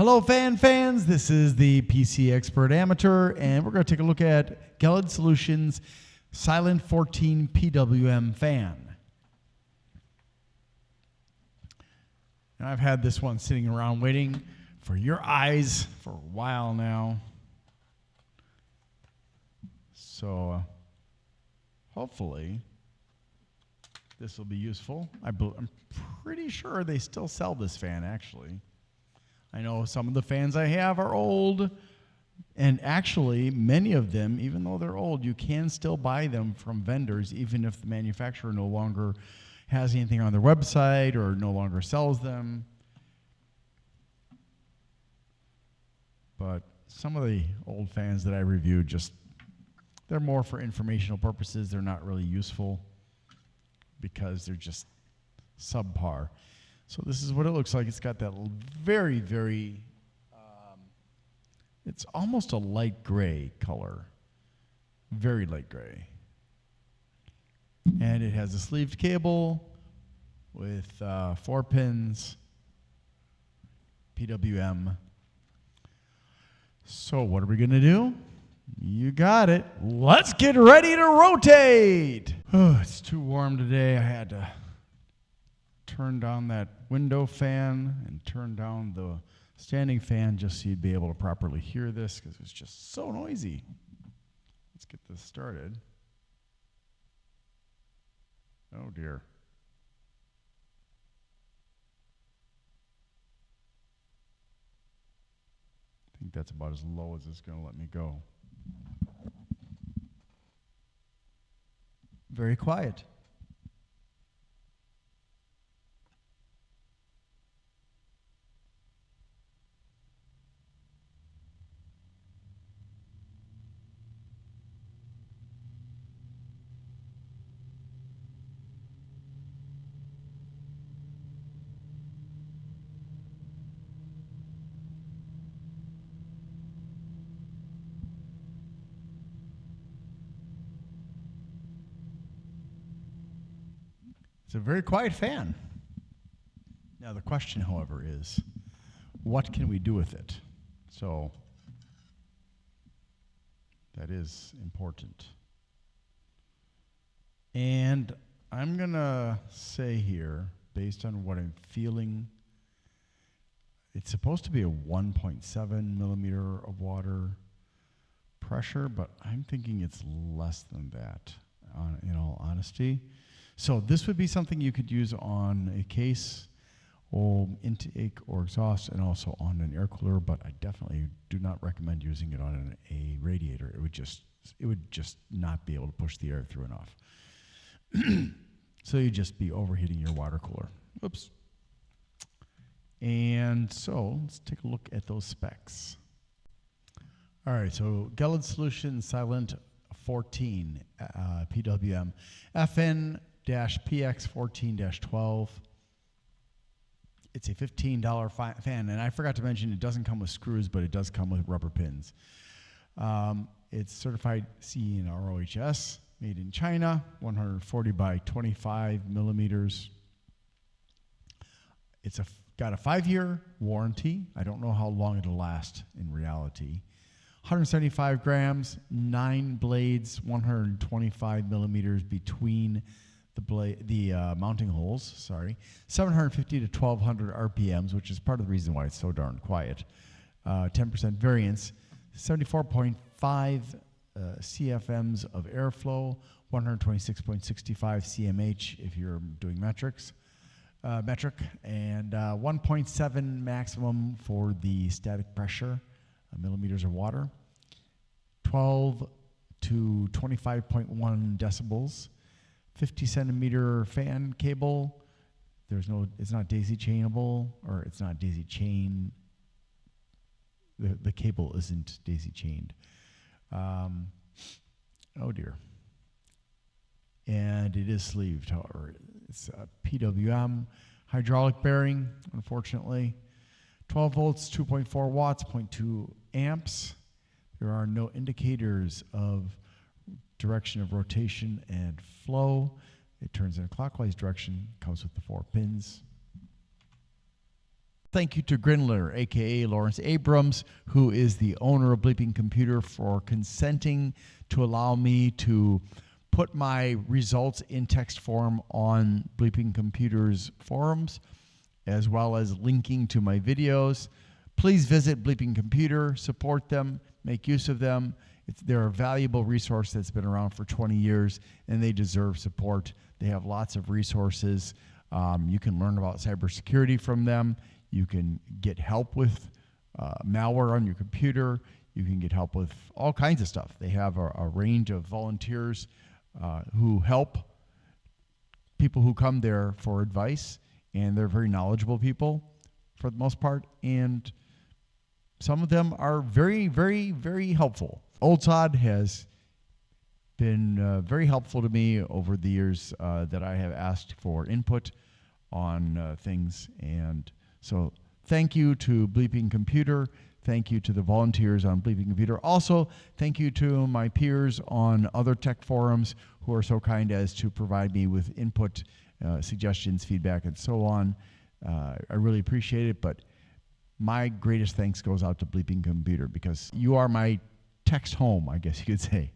Hello, fans. This is the PC Expert Amateur, and we're going to take a look at Gelid Solutions Silent 14 PWM fan. And I've had this one sitting around waiting for your eyes for a while now. So hopefully this will be useful. I'm pretty sure they still sell this fan, actually. I know some of the fans I have are old, and actually many of them, even though they're old, you can still buy them from vendors even if the manufacturer no longer has anything on their website or no longer sells them. But some of the old fans that I reviewed, they're more for informational purposes. They're not really useful because they're just subpar. So this is what it looks like. It's got that very, it's almost a light gray color. Very light gray. And it has a sleeved cable with 4 pins, PWM. So what are we going to do? You got it. Let's get ready to rotate. Oh, it's too warm today. I had to turn down that window fan and turn down the standing fan just so you'd be able to properly hear this because it's just so noisy. Let's get this started. Oh dear. I think that's about as low as it's going to let me go. Very quiet. It's a very quiet fan. Now the question, however, is what can we do with it? So that is important. And I'm going to say here, based on what I'm feeling, it's supposed to be a 1.7 millimeter of water pressure, but I'm thinking it's less than that, in all honesty. So this would be something you could use on a case or intake or exhaust and also on an air cooler, but I definitely do not recommend using it on a radiator. It would just not be able to push the air through enough. So you'd just be overheating your water cooler. Oops. And so let's take a look at those specs. All right, so Gelid Solutions Silent 14 PWM FN-PX14-12. It's a $15 fan, and I forgot to mention it doesn't come with screws, but it does come with rubber pins. It's certified CE and ROHS, made in China, 140 by 25 millimeters. It's got a 5-year warranty. I don't know how long it'll last in reality. 175 grams, 9 blades, 125 millimeters between the mounting holes, 750 to 1200 RPMs, which is part of the reason why it's so darn quiet. 10% variance, 74.5 CFMs of airflow, 126.65 CMH if you're doing metric, and 1.7 maximum for the static pressure, millimeters of water, 12 to 25.1 decibels, 50 centimeter fan cable. It's not daisy chainable, or it's not daisy chain. The cable isn't daisy chained. Oh dear. And it is sleeved, however. It's a PWM hydraulic bearing, unfortunately. 12 volts, 2.4 watts, 0.2 amps. There are no indicators of direction of rotation and flow. It turns in a clockwise direction, comes with the 4 pins. thank you to Grindler, aka Lawrence Abrams, who is the owner of Bleeping Computer, for consenting to allow me to put my results in text form on Bleeping Computer's forums, as well as linking to my videos. Please visit Bleeping Computer, support them, make use of them. They're a valuable resource that's been around for 20 years, and they deserve support. They have lots of resources. You can learn about cybersecurity from them. You can get help with malware on your computer. You can get help with all kinds of stuff. They have a range of volunteers who help people who come there for advice, and they're very knowledgeable people for the most part, and some of them are very, very, very helpful. Old Sod has been very helpful to me over the years that I have asked for input on things, and so thank you to Bleeping Computer. Thank you to the volunteers on Bleeping Computer. Also, thank you to my peers on other tech forums who are so kind as to provide me with input, suggestions, feedback, and so on. I really appreciate it, but my greatest thanks goes out to Bleeping Computer because you are my text home, I guess you could say.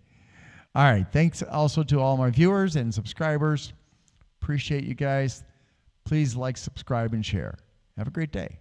All right, thanks also to all my viewers and subscribers. Appreciate you guys. Please like, subscribe, and share. Have a great day.